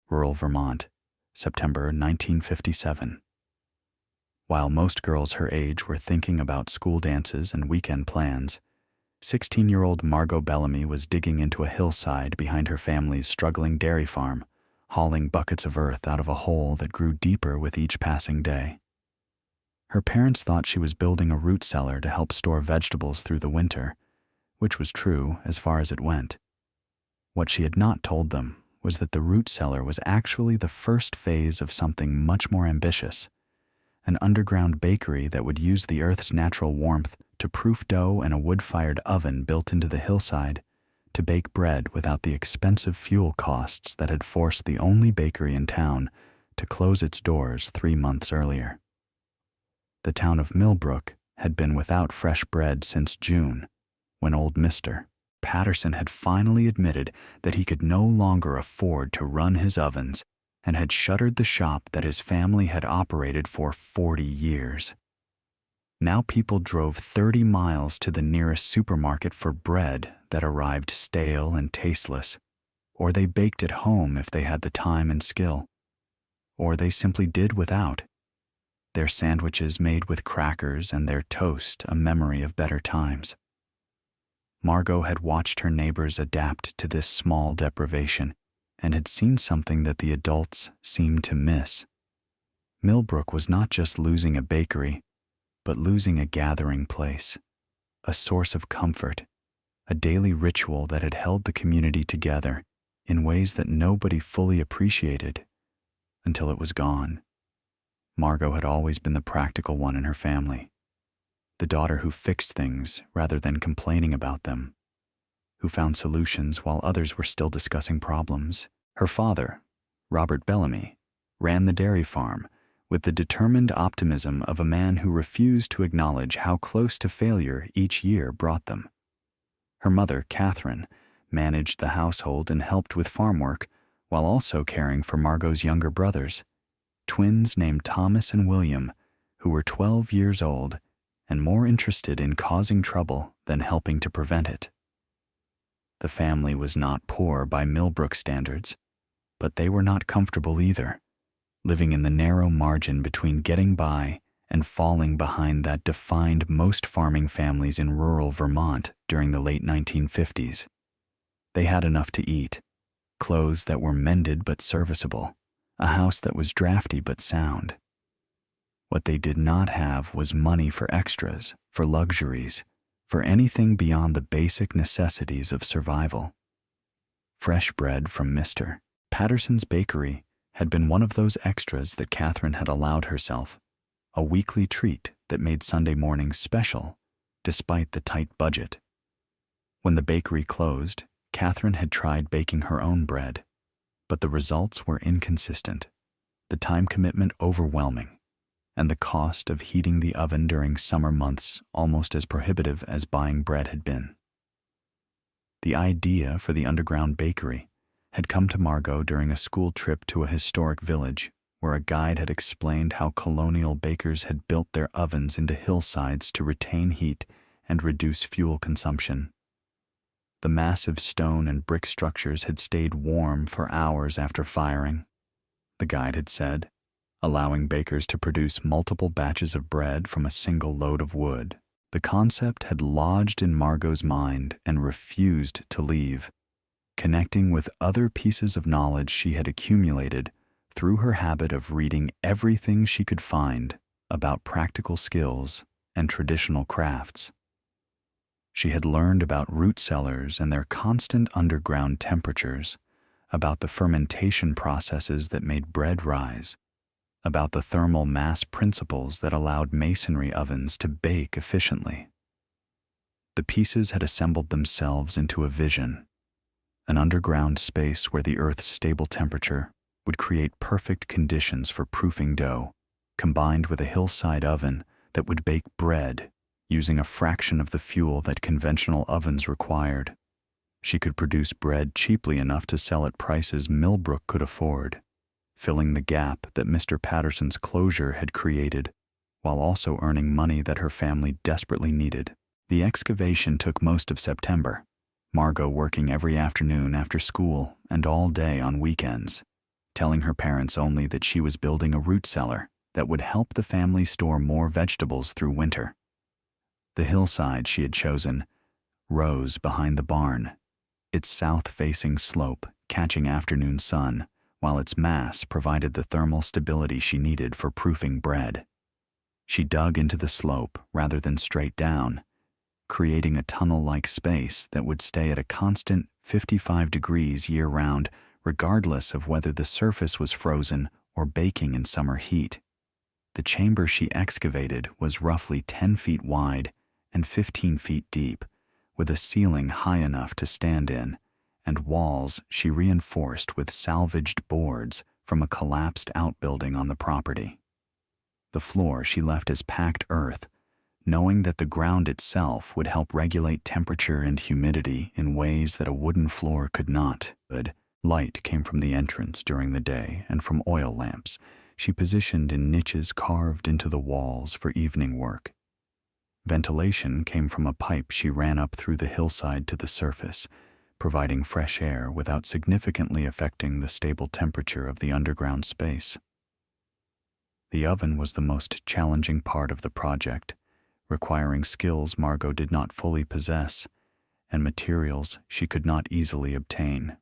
rural Vermont, September 1957. While most girls her age were thinking about school dances and weekend plans, 16-year-old Margot Bellamy was digging into a hillside behind her family's struggling dairy farm, hauling buckets of earth out of a hole that grew deeper with each passing day. Her parents thought she was building a root cellar to help store vegetables through the winter, which was true as far as it went. What she had not told them was that the root cellar was actually the first phase of something much more ambitious, an underground bakery that would use the earth's natural warmth to proof dough and a wood-fired oven built into the hillside to bake bread without the expensive fuel costs that had forced the only bakery in town to close its doors 3 months earlier. The town of Millbrook had been without fresh bread since June, when old Mr. Patterson had finally admitted that he could no longer afford to run his ovens and had shuttered the shop that his family had operated for 40 years. Now people drove 30 miles to the nearest supermarket for bread that arrived stale and tasteless, or they baked at home if they had the time and skill, or they simply did without. Their sandwiches made with crackers and their toast a memory of better times. Margot had watched her neighbors adapt to this small deprivation and had seen something that the adults seemed to miss. Millbrook was not just losing a bakery, but losing a gathering place, a source of comfort, a daily ritual that had held the community together in ways that nobody fully appreciated until it was gone. Margot had always been the practical one in her family, the daughter who fixed things rather than complaining about them, who found solutions while others were still discussing problems. Her father, Robert Bellamy, ran the dairy farm with the determined optimism of a man who refused to acknowledge how close to failure each year brought them. Her mother, Catherine, managed the household and helped with farm work while also caring for Margot's younger brothers, twins named Thomas and William, who were 12 years old and more interested in causing trouble than helping to prevent it. The family was not poor by Millbrook standards, but they were not comfortable either, living in the narrow margin between getting by and falling behind that defined most farming families in rural Vermont during the late 1950s. They had enough to eat, clothes that were mended but serviceable, a house that was drafty but sound. What they did not have was money for extras, for luxuries, for anything beyond the basic necessities of survival. Fresh bread from Mr. Patterson's bakery had been one of those extras that Catherine had allowed herself, a weekly treat that made Sunday mornings special, despite the tight budget. When the bakery closed, Catherine had tried baking her own bread, but the results were inconsistent, the time commitment overwhelming, and the cost of heating the oven during summer months almost as prohibitive as buying bread had been. The idea for the underground bakery had come to Margot during a school trip to a historic village where a guide had explained how colonial bakers had built their ovens into hillsides to retain heat and reduce fuel consumption. The massive stone and brick structures had stayed warm for hours after firing, the guide had said, allowing bakers to produce multiple batches of bread from a single load of wood. The concept had lodged in Margot's mind and refused to leave, connecting with other pieces of knowledge she had accumulated through her habit of reading everything she could find about practical skills and traditional crafts. She had learned about root cellars and their constant underground temperatures, about the fermentation processes that made bread rise, about the thermal mass principles that allowed masonry ovens to bake efficiently. The pieces had assembled themselves into a vision, an underground space where the Earth's stable temperature would create perfect conditions for proofing dough, combined with a hillside oven that would bake bread using a fraction of the fuel that conventional ovens required. She could produce bread cheaply enough to sell at prices Millbrook could afford, filling the gap that Mr. Patterson's closure had created, while also earning money that her family desperately needed. The excavation took most of September, Margot working every afternoon after school and all day on weekends, telling her parents only that she was building a root cellar that would help the family store more vegetables through winter. The hillside she had chosen rose behind the barn, its south-facing slope catching afternoon sun, while its mass provided the thermal stability she needed for proofing bread. She dug into the slope rather than straight down, creating a tunnel-like space that would stay at a constant 55 degrees year-round, regardless of whether the surface was frozen or baking in summer heat. The chamber she excavated was roughly 10 feet wide and 15 feet deep, with a ceiling high enough to stand in, and walls she reinforced with salvaged boards from a collapsed outbuilding on the property. The floor she left as packed earth, knowing that the ground itself would help regulate temperature and humidity in ways that a wooden floor could not. Light came from the entrance during the day and from oil lamps she positioned in niches carved into the walls for evening work. Ventilation came from a pipe she ran up through the hillside to the surface, providing fresh air without significantly affecting the stable temperature of the underground space. The oven was the most challenging part of the project, requiring skills Margot did not fully possess and materials she could not easily obtain.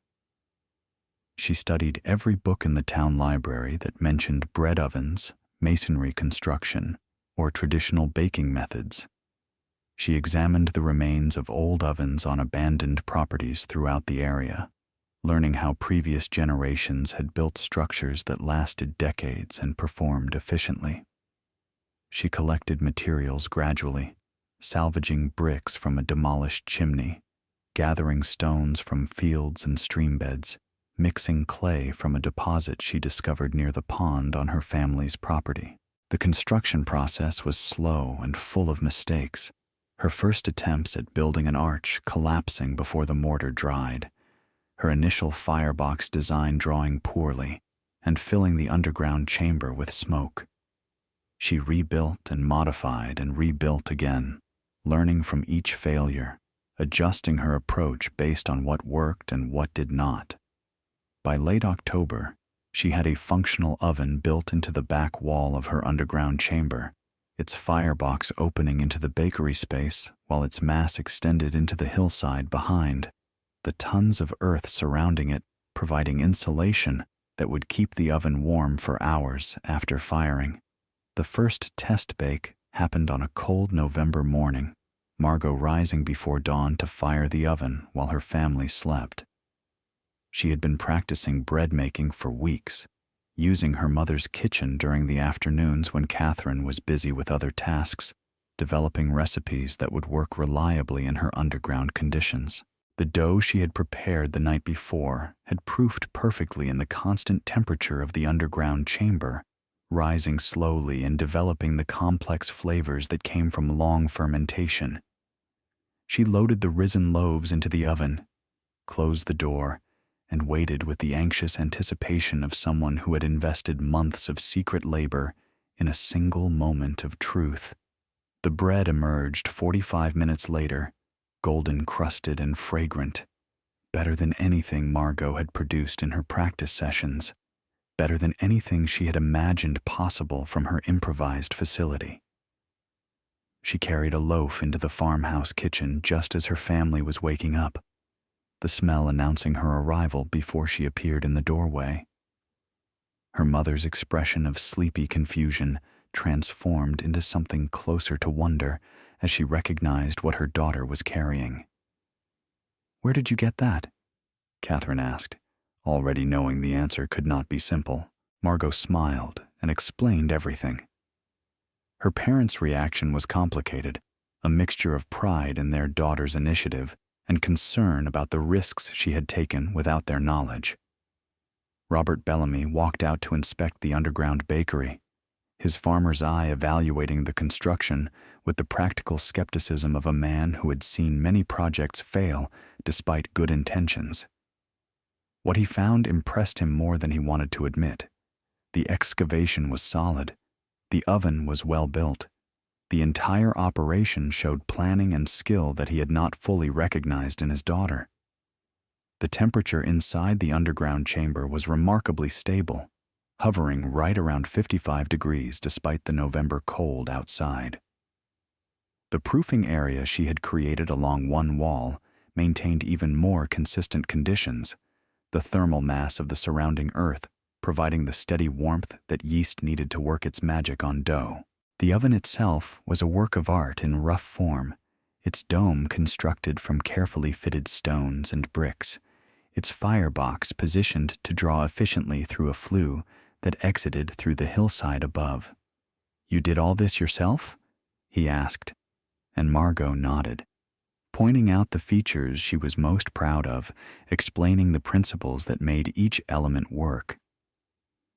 She studied every book in the town library that mentioned bread ovens, masonry construction, or traditional baking methods. She examined the remains of old ovens on abandoned properties throughout the area, learning how previous generations had built structures that lasted decades and performed efficiently. She collected materials gradually, salvaging bricks from a demolished chimney, gathering stones from fields and stream beds, mixing clay from a deposit she discovered near the pond on her family's property. The construction process was slow and full of mistakes, her first attempts at building an arch collapsing before the mortar dried, her initial firebox design drawing poorly and filling the underground chamber with smoke. She rebuilt and modified and rebuilt again, learning from each failure, adjusting her approach based on what worked and what did not. By late October, she had a functional oven built into the back wall of her underground chamber, its firebox opening into the bakery space while its mass extended into the hillside behind, the tons of earth surrounding it providing insulation that would keep the oven warm for hours after firing. The first test bake happened on a cold November morning, Margot rising before dawn to fire the oven while her family slept. She had been practicing bread making for weeks, using her mother's kitchen during the afternoons when Catherine was busy with other tasks, developing recipes that would work reliably in her underground conditions. The dough she had prepared the night before had proofed perfectly in the constant temperature of the underground chamber, rising slowly and developing the complex flavors that came from long fermentation. She loaded the risen loaves into the oven, closed the door, and waited with the anxious anticipation of someone who had invested months of secret labor in a single moment of truth. The bread emerged 45 minutes later, golden crusted and fragrant, better than anything Margot had produced in her practice sessions, better than anything she had imagined possible from her improvised facility. She carried a loaf into the farmhouse kitchen just as her family was waking up, the smell announcing her arrival before she appeared in the doorway. Her mother's expression of sleepy confusion transformed into something closer to wonder as she recognized what her daughter was carrying. "Where did you get that?" Catherine asked, already knowing the answer could not be simple. Margot smiled and explained everything. Her parents' reaction was complicated, a mixture of pride in their daughter's initiative and concern about the risks she had taken without their knowledge. Robert Bellamy walked out to inspect the underground bakery, his farmer's eye evaluating the construction with the practical skepticism of a man who had seen many projects fail despite good intentions. What he found impressed him more than he wanted to admit. The excavation was solid. The oven was well built. The entire operation showed planning and skill that he had not fully recognized in his daughter. The temperature inside the underground chamber was remarkably stable, hovering right around 55 degrees despite the November cold outside. The proofing area she had created along one wall maintained even more consistent conditions, the thermal mass of the surrounding earth providing the steady warmth that yeast needed to work its magic on dough. The oven itself was a work of art in rough form, its dome constructed from carefully fitted stones and bricks, its firebox positioned to draw efficiently through a flue that exited through the hillside above. "You did all this yourself?" he asked, and Margot nodded, pointing out the features she was most proud of, explaining the principles that made each element work.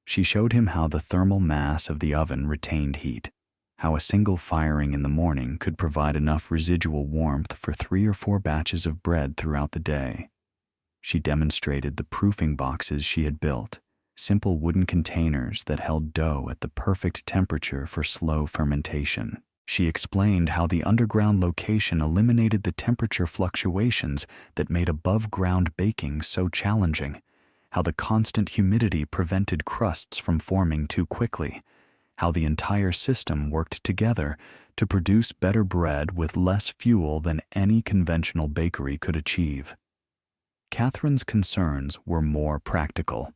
She showed him how the thermal mass of the oven retained heat, how a single firing in the morning could provide enough residual warmth for 3 or 4 batches of bread throughout the day. She demonstrated the proofing boxes she had built, simple wooden containers that held dough at the perfect temperature for slow fermentation. She explained how the underground location eliminated the temperature fluctuations that made above-ground baking so challenging, how the constant humidity prevented crusts from forming too quickly, how the entire system worked together to produce better bread with less fuel than any conventional bakery could achieve. Catherine's concerns were more practical.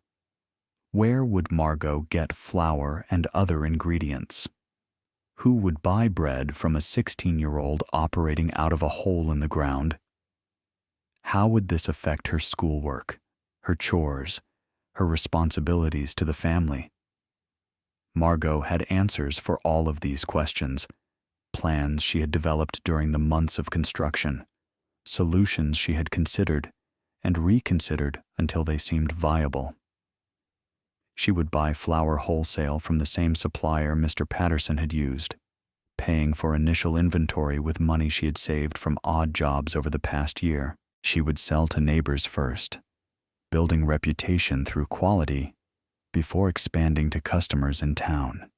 Where would Margot get flour and other ingredients? Who would buy bread from a 16-year-old operating out of a hole in the ground? How would this affect her schoolwork, her chores, her responsibilities to the family? Margot had answers for all of these questions, plans she had developed during the months of construction, solutions she had considered and reconsidered until they seemed viable. She would buy flour wholesale from the same supplier Mr. Patterson had used, paying for initial inventory with money she had saved from odd jobs over the past year. She would sell to neighbors first, building reputation through quality before expanding to customers in town.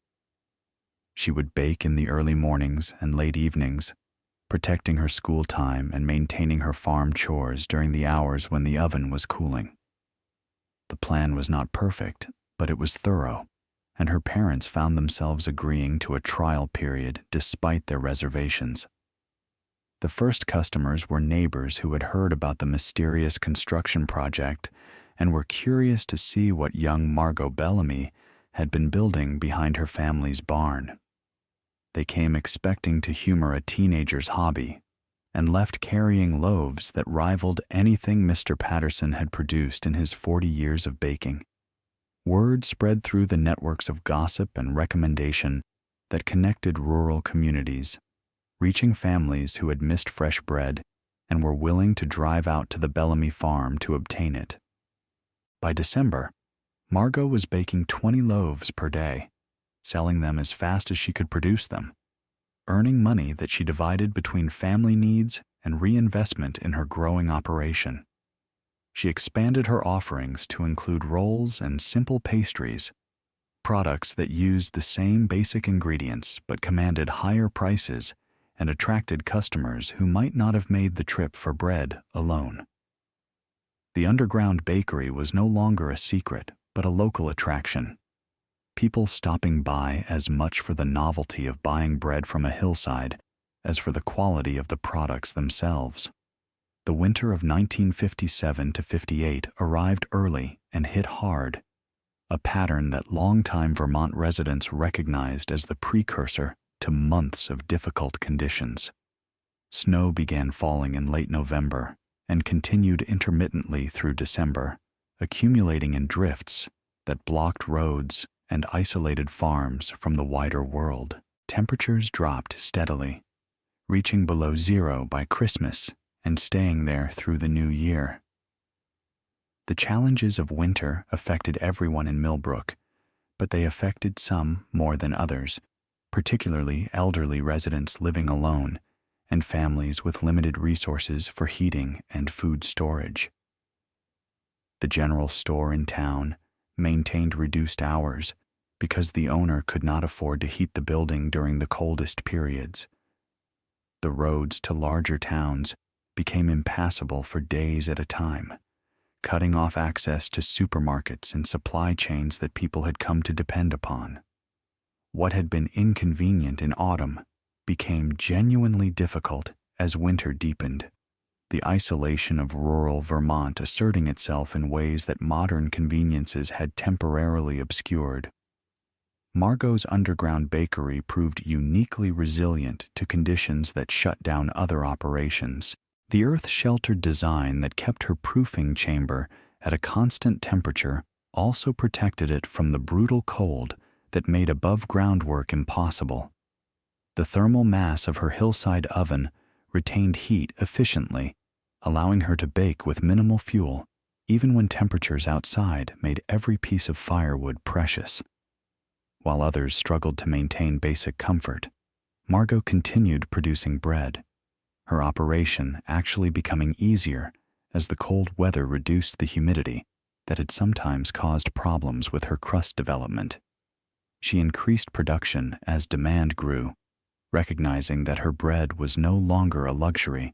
She would bake in the early mornings and late evenings, protecting her school time and maintaining her farm chores during the hours when the oven was cooling. The plan was not perfect, but it was thorough, and her parents found themselves agreeing to a trial period despite their reservations. The first customers were neighbors who had heard about the mysterious construction project and were curious to see what young Margot Bellamy had been building behind her family's barn. They came expecting to humor a teenager's hobby and left carrying loaves that rivaled anything Mr. Patterson had produced in his 40 years of baking. Word spread through the networks of gossip and recommendation that connected rural communities, reaching families who had missed fresh bread and were willing to drive out to the Bellamy farm to obtain it. By December, Margot was baking 20 loaves per day, selling them as fast as she could produce them, earning money that she divided between family needs and reinvestment in her growing operation. She expanded her offerings to include rolls and simple pastries, products that used the same basic ingredients but commanded higher prices and attracted customers who might not have made the trip for bread alone. The underground bakery was no longer a secret, but a local attraction. People stopping by as much for the novelty of buying bread from a hillside as for the quality of the products themselves. The winter of 1957 to 58 arrived early and hit hard, a pattern that longtime Vermont residents recognized as the precursor to months of difficult conditions. Snow began falling in late November and continued intermittently through December, accumulating in drifts that blocked roads and isolated farms from the wider world. Temperatures dropped steadily, reaching below zero by Christmas and staying there through the new year. The challenges of winter affected everyone in Millbrook, but they affected some more than others, particularly elderly residents living alone and families with limited resources for heating and food storage. The general store in town maintained reduced hours because the owner could not afford to heat the building during the coldest periods. The roads to larger towns became impassable for days at a time, cutting off access to supermarkets and supply chains that people had come to depend upon. What had been inconvenient in autumn became genuinely difficult as winter deepened, the isolation of rural Vermont asserting itself in ways that modern conveniences had temporarily obscured. Margot's underground bakery proved uniquely resilient to conditions that shut down other operations. The earth-sheltered design that kept her proofing chamber at a constant temperature also protected it from the brutal cold that made above-ground work impossible. The thermal mass of her hillside oven retained heat efficiently, allowing her to bake with minimal fuel, even when temperatures outside made every piece of firewood precious. While others struggled to maintain basic comfort, Margot continued producing bread, her operation actually becoming easier as the cold weather reduced the humidity that had sometimes caused problems with her crust development. She increased production as demand grew, recognizing that her bread was no longer a luxury,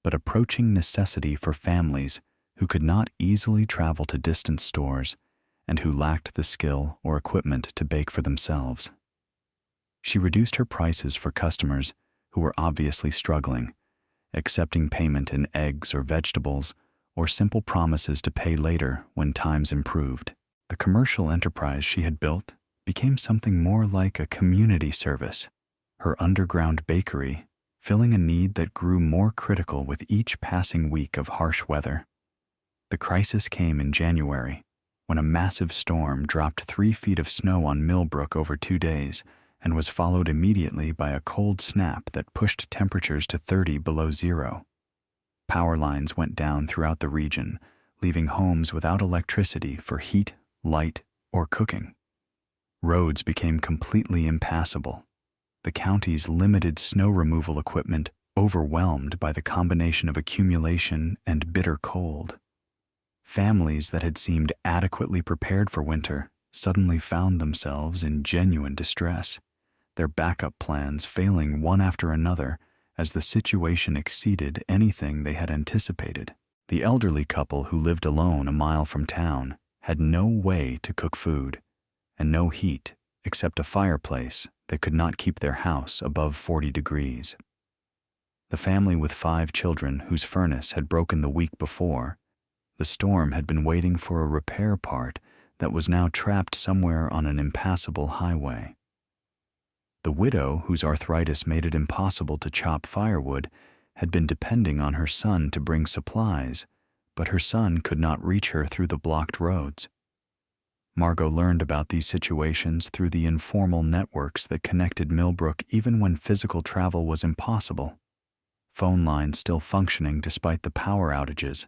but approaching necessity for families who could not easily travel to distant stores and who lacked the skill or equipment to bake for themselves. She reduced her prices for customers who were obviously struggling, accepting payment in eggs or vegetables, or simple promises to pay later when times improved. The commercial enterprise she had built became something more like a community service, her underground bakery filling a need that grew more critical with each passing week of harsh weather. The crisis came in January, when a massive storm dropped 3 feet of snow on Millbrook over 2 days and was followed immediately by a cold snap that pushed temperatures to 30 below zero. Power lines went down throughout the region, leaving homes without electricity for heat, light, or cooking. Roads became completely impassable, the county's limited snow removal equipment overwhelmed by the combination of accumulation and bitter cold. Families that had seemed adequately prepared for winter suddenly found themselves in genuine distress, their backup plans failing one after another as the situation exceeded anything they had anticipated. The elderly couple who lived alone a mile from town had no way to cook food and no heat except a fireplace that could not keep their house above 40 degrees. The family with 5 children whose furnace had broken the week before, the storm had been waiting for a repair part that was now trapped somewhere on an impassable highway. The widow, whose arthritis made it impossible to chop firewood, had been depending on her son to bring supplies, but her son could not reach her through the blocked roads. Margot learned about these situations through the informal networks that connected Millbrook even when physical travel was impossible. Phone lines still functioning despite the power outages,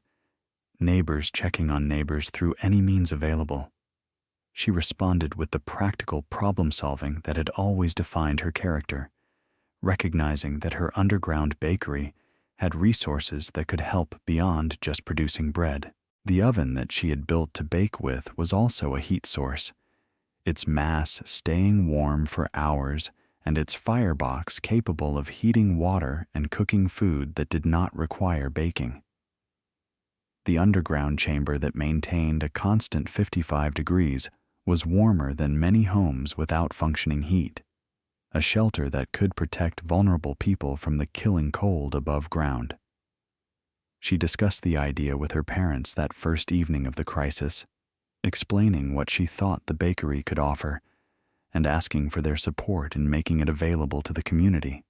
neighbors checking on neighbors through any means available. She responded with the practical problem-solving that had always defined her character, recognizing that her underground bakery had resources that could help beyond just producing bread. The oven that she had built to bake with was also a heat source, its mass staying warm for hours and its firebox capable of heating water and cooking food that did not require baking. The underground chamber that maintained a constant 55 degrees was warmer than many homes without functioning heat, a shelter that could protect vulnerable people from the killing cold above ground. She discussed the idea with her parents that first evening of the crisis, explaining what she thought the bakery could offer and asking for their support in making it available to the community.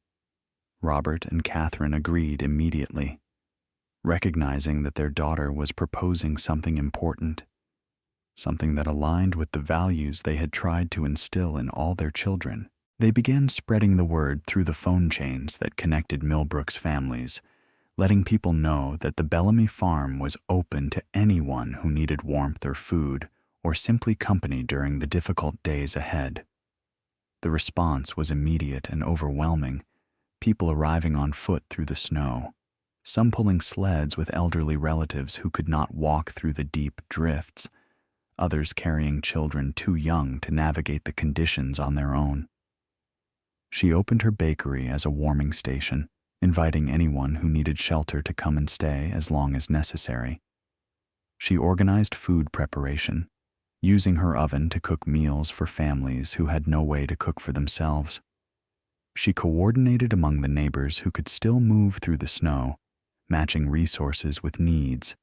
Robert and Catherine agreed immediately, recognizing that their daughter was proposing something important, something that aligned with the values they had tried to instill in all their children. They began spreading the word through the phone chains that connected Millbrook's families, letting people know that the Bellamy farm was open to anyone who needed warmth or food or simply company during the difficult days ahead. The response was immediate and overwhelming, people arriving on foot through the snow, some pulling sleds with elderly relatives who could not walk through the deep drifts, others carrying children too young to navigate the conditions on their own. She opened her bakery as a warming station, inviting anyone who needed shelter to come and stay as long as necessary. She organized food preparation, using her oven to cook meals for families who had no way to cook for themselves. She coordinated among the neighbors who could still move through the snow, matching resources with needs,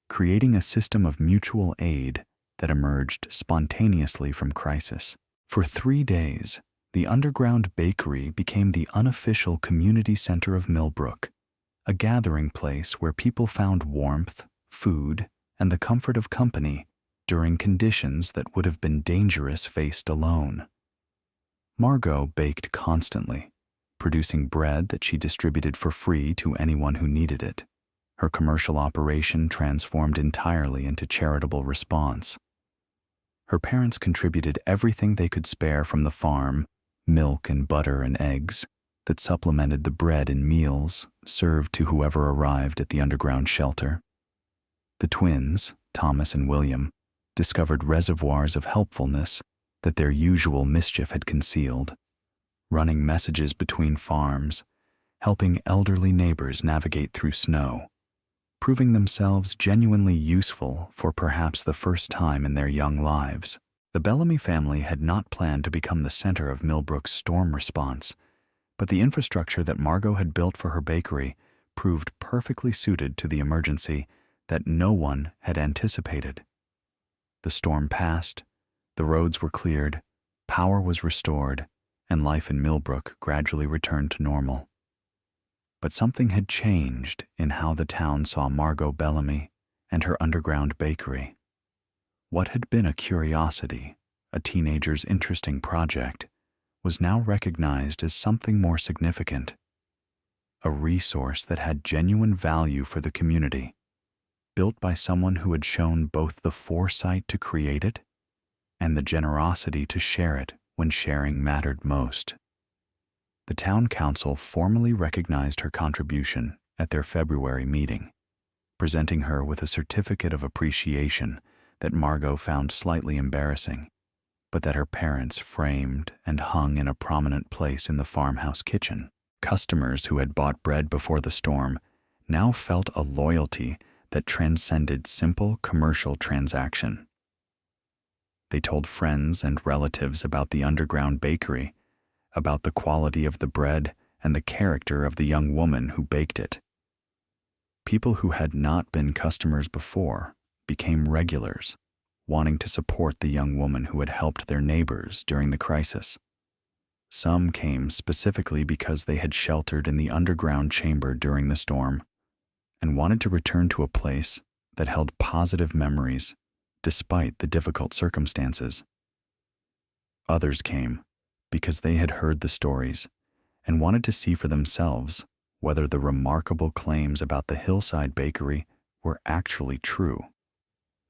creating a system of mutual aid that emerged spontaneously from crisis. For 3 days, the underground bakery became the unofficial community center of Millbrook, a gathering place where people found warmth, food, and the comfort of company during conditions that would have been dangerous faced alone. Margot baked constantly, producing bread that she distributed for free to anyone who needed it. Her commercial operation transformed entirely into charitable response. Her parents contributed everything they could spare from the farm, milk and butter and eggs, that supplemented the bread in meals served to whoever arrived at the underground shelter. The twins, Thomas and William, discovered reservoirs of helpfulness that their usual mischief had concealed, running messages between farms, helping elderly neighbors navigate through snow, proving themselves genuinely useful for perhaps the first time in their young lives. The Bellamy family had not planned to become the center of Millbrook's storm response, but the infrastructure that Margot had built for her bakery proved perfectly suited to the emergency that no one had anticipated. The storm passed, the roads were cleared, power was restored, and life in Millbrook gradually returned to normal. But something had changed in how the town saw Margot Bellamy and her underground bakery. What had been a curiosity, a teenager's interesting project, was now recognized as something more significant, a resource that had genuine value for the community, built by someone who had shown both the foresight to create it and the generosity to share it when sharing mattered most. The town council formally recognized her contribution at their February meeting, presenting her with a certificate of appreciation that Margot found slightly embarrassing, but that her parents framed and hung in a prominent place in the farmhouse kitchen. Customers who had bought bread before the storm now felt a loyalty that transcended simple commercial transaction. They told friends and relatives about the underground bakery, about the quality of the bread and the character of the young woman who baked it. People who had not been customers before became regulars, wanting to support the young woman who had helped their neighbors during the crisis. Some came specifically because they had sheltered in the underground chamber during the storm and wanted to return to a place that held positive memories despite the difficult circumstances. Others came because they had heard the stories and wanted to see for themselves whether the remarkable claims about the hillside bakery were actually true.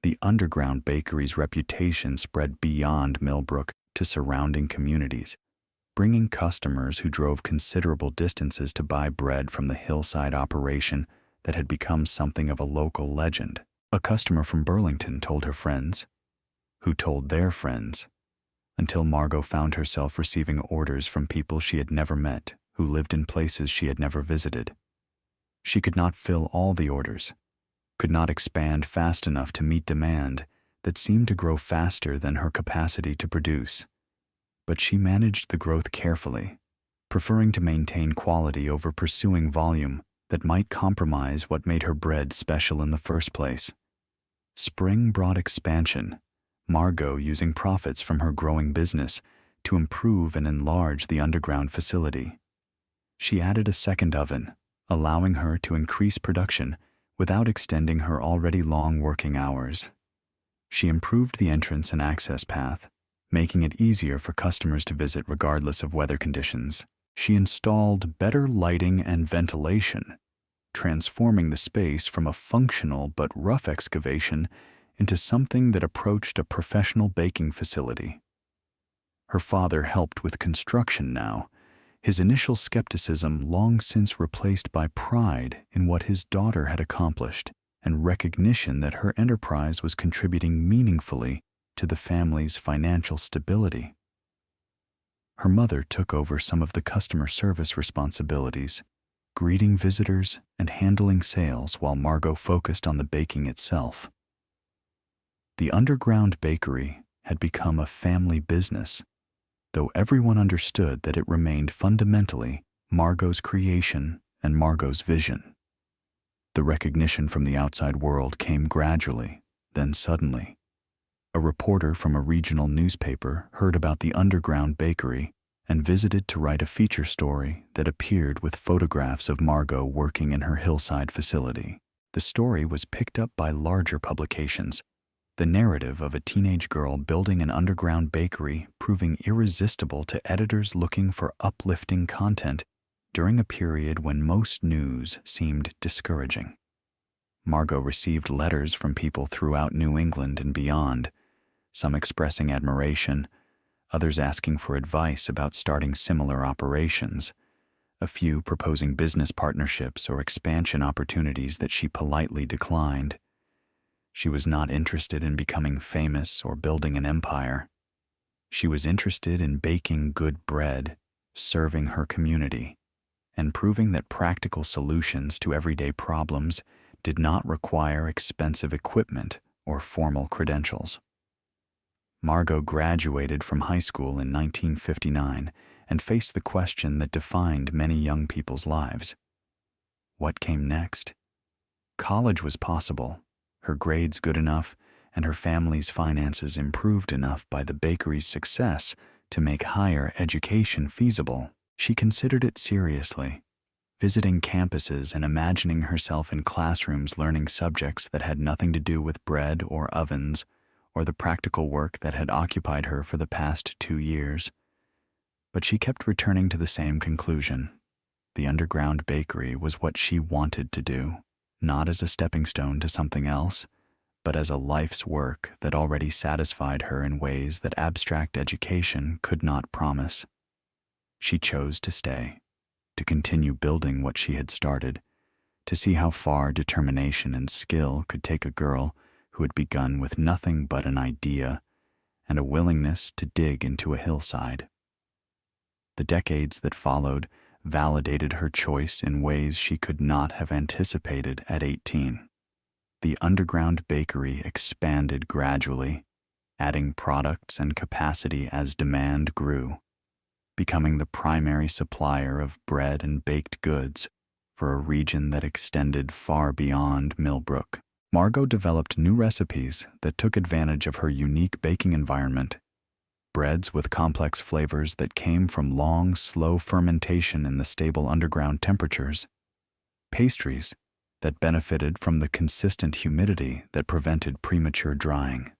The underground bakery's reputation spread beyond Millbrook to surrounding communities, bringing customers who drove considerable distances to buy bread from the hillside operation that had become something of a local legend. A customer from Burlington told her friends, who told their friends, until Margot found herself receiving orders from people she had never met, who lived in places she had never visited. She could not fill all the orders, could not expand fast enough to meet demand that seemed to grow faster than her capacity to produce. But she managed the growth carefully, preferring to maintain quality over pursuing volume that might compromise what made her bread special in the first place. Spring brought expansion, Margot using profits from her growing business to improve and enlarge the underground facility. She added a second oven, allowing her to increase production without extending her already long working hours. She improved the entrance and access path, making it easier for customers to visit regardless of weather conditions. She installed better lighting and ventilation, transforming the space from a functional but rough excavation into something that approached a professional baking facility. Her father helped with construction now, his initial skepticism long since replaced by pride in what his daughter had accomplished and recognition that her enterprise was contributing meaningfully to the family's financial stability. Her mother took over some of the customer service responsibilities, greeting visitors and handling sales while Margot focused on the baking itself. The underground bakery had become a family business, though everyone understood that it remained fundamentally Margot's creation and Margot's vision. The recognition from the outside world came gradually, then suddenly. A reporter from a regional newspaper heard about the underground bakery and visited to write a feature story that appeared with photographs of Margot working in her hillside facility. The story was picked up by larger publications, the narrative of a teenage girl building an underground bakery proving irresistible to editors looking for uplifting content during a period when most news seemed discouraging. Margot received letters from people throughout New England and beyond, some expressing admiration, others asking for advice about starting similar operations, a few proposing business partnerships or expansion opportunities that she politely declined. She was not interested in becoming famous or building an empire. She was interested in baking good bread, serving her community, and proving that practical solutions to everyday problems did not require expensive equipment or formal credentials. Margot graduated from high school in 1959 and faced the question that defined many young people's lives. What came next? College was possible, her grades good enough, and her family's finances improved enough by the bakery's success to make higher education feasible. She considered it seriously, visiting campuses and imagining herself in classrooms learning subjects that had nothing to do with bread or ovens or the practical work that had occupied her for the past 2 years. But she kept returning to the same conclusion. The underground bakery was what she wanted to do, not as a stepping stone to something else, but as a life's work that already satisfied her in ways that abstract education could not promise. She chose to stay, to continue building what she had started, to see how far determination and skill could take a girl who had begun with nothing but an idea and a willingness to dig into a hillside. The decades that followed validated her choice in ways she could not have anticipated at 18. The underground bakery expanded gradually, adding products and capacity as demand grew, becoming the primary supplier of bread and baked goods for a region that extended far beyond Millbrook. Margot developed new recipes that took advantage of her unique baking environment, breads with complex flavors that came from long, slow fermentation in the stable underground temperatures, pastries that benefited from the consistent humidity that prevented premature drying.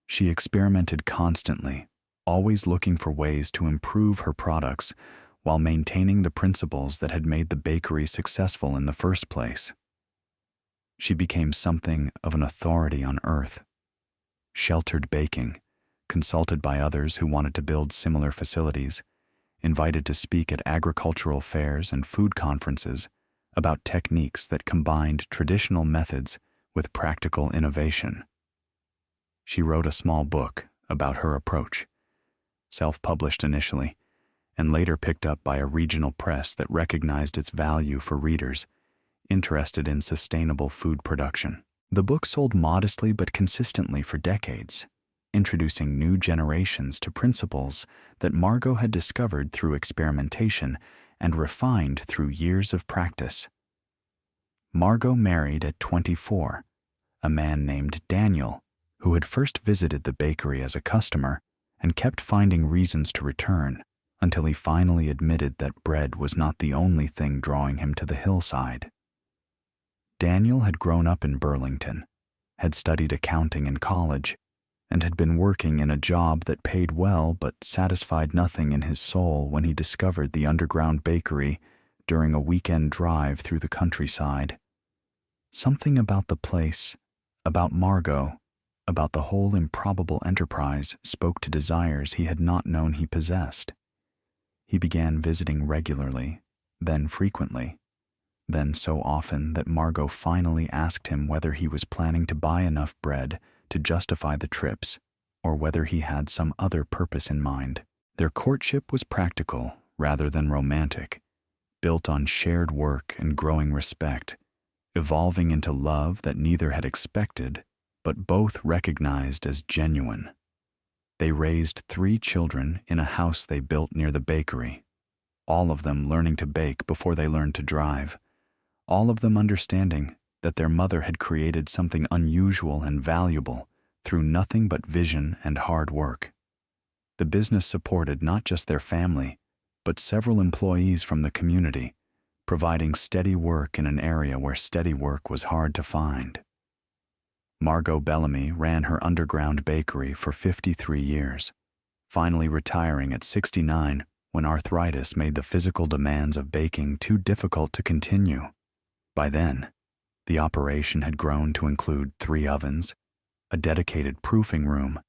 She experimented constantly, always looking for ways to improve her products while maintaining the principles that had made the bakery successful in the first place. She became something of an authority on earth. Sheltered baking, consulted by others who wanted to build similar facilities, invited to speak at agricultural fairs and food conferences about techniques that combined traditional methods with practical innovation. She wrote a small book about her approach, self-published initially, and later picked up by a regional press that recognized its value for readers interested in sustainable food production. The book sold modestly but consistently for decades, introducing new generations to principles that Margot had discovered through experimentation and refined through years of practice. Margot married at 24, a man named Daniel, who had first visited the bakery as a customer and kept finding reasons to return until he finally admitted that bread was not the only thing drawing him to the hillside. Daniel had grown up in Burlington, had studied accounting in college, and had been working in a job that paid well but satisfied nothing in his soul when he discovered the underground bakery during a weekend drive through the countryside. Something about the place, about Margot, about the whole improbable enterprise spoke to desires he had not known he possessed. He began visiting regularly, then frequently, then so often that Margot finally asked him whether he was planning to buy enough bread to justify the trips or whether he had some other purpose in mind. Their courtship was practical rather than romantic, built on shared work and growing respect, evolving into love that neither had expected but both recognized as genuine. They raised 3 children in a house they built near the bakery, all of them learning to bake before they learned to drive, all of them understanding that their mother had created something unusual and valuable through nothing but vision and hard work. The business supported not just their family, but several employees from the community, providing steady work in an area where steady work was hard to find. Margot Bellamy ran her underground bakery for 53 years, finally retiring at 69 when arthritis made the physical demands of baking too difficult to continue. By then, the operation had grown to include 3 ovens, a dedicated proofing room,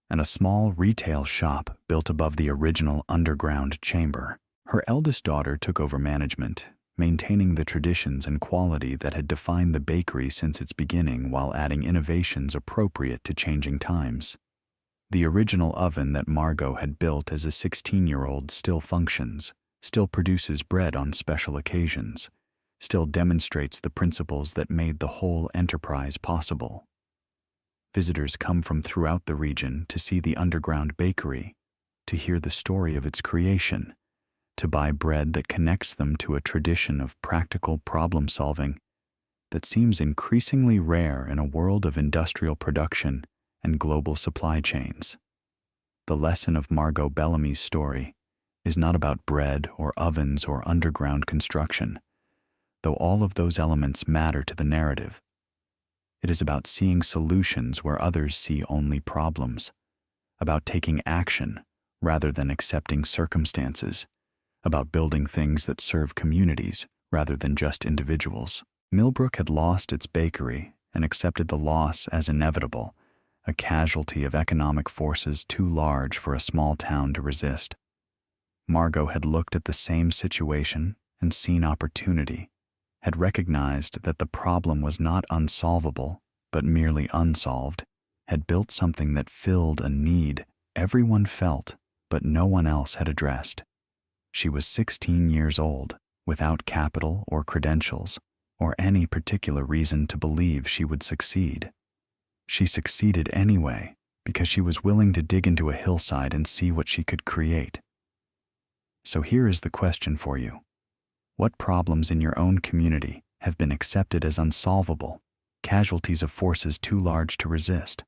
and a small retail shop built above the original underground chamber. Her eldest daughter took over management, maintaining the traditions and quality that had defined the bakery since its beginning while adding innovations appropriate to changing times. The original oven that Margot had built as a 16-year-old still functions, still produces bread on special occasions, still demonstrates the principles that made the whole enterprise possible. Visitors come from throughout the region to see the underground bakery, to hear the story of its creation, to buy bread that connects them to a tradition of practical problem-solving that seems increasingly rare in a world of industrial production and global supply chains. The lesson of Margot Bellamy's story is not about bread or ovens or underground construction, though all of those elements matter to the narrative. It is about seeing solutions where others see only problems, about taking action rather than accepting circumstances, about building things that serve communities rather than just individuals. Millbrook had lost its bakery and accepted the loss as inevitable, a casualty of economic forces too large for a small town to resist. Margot had looked at the same situation and seen opportunity, had recognized that the problem was not unsolvable, but merely unsolved, had built something that filled a need everyone felt, but no one else had addressed. She was 16 years old, without capital or credentials, or any particular reason to believe she would succeed. She succeeded anyway because she was willing to dig into a hillside and see what she could create. So here is the question for you. What problems in your own community have been accepted as unsolvable, casualties of forces too large to resist?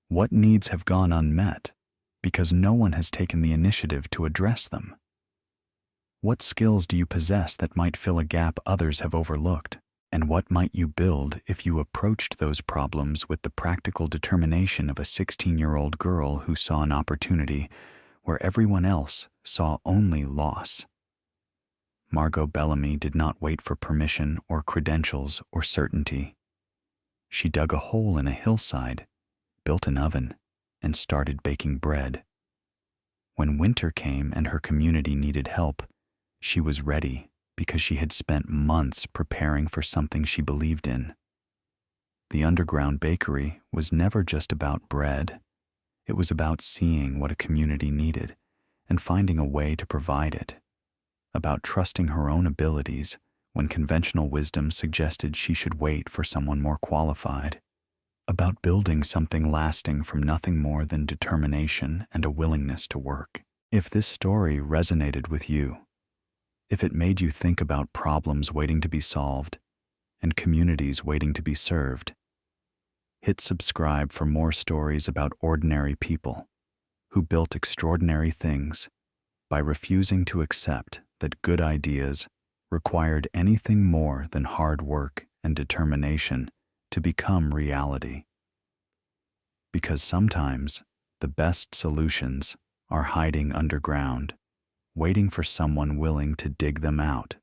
What needs have gone unmet because no one has taken the initiative to address them? What skills do you possess that might fill a gap others have overlooked? And what might you build if you approached those problems with the practical determination of a 16-year-old girl who saw an opportunity where everyone else saw only loss? Margot Bellamy did not wait for permission or credentials or certainty. She dug a hole in a hillside, built an oven, and started baking bread. When winter came and her community needed help, she was ready because she had spent months preparing for something she believed in. The underground bakery was never just about bread. It was about seeing what a community needed and finding a way to provide it, about trusting her own abilities when conventional wisdom suggested she should wait for someone more qualified, about building something lasting from nothing more than determination and a willingness to work. If this story resonated with you, if it made you think about problems waiting to be solved and communities waiting to be served, hit subscribe for more stories about ordinary people who built extraordinary things by refusing to accept that good ideas required anything more than hard work and determination to become reality. Because sometimes the best solutions are hiding underground, waiting for someone willing to dig them out.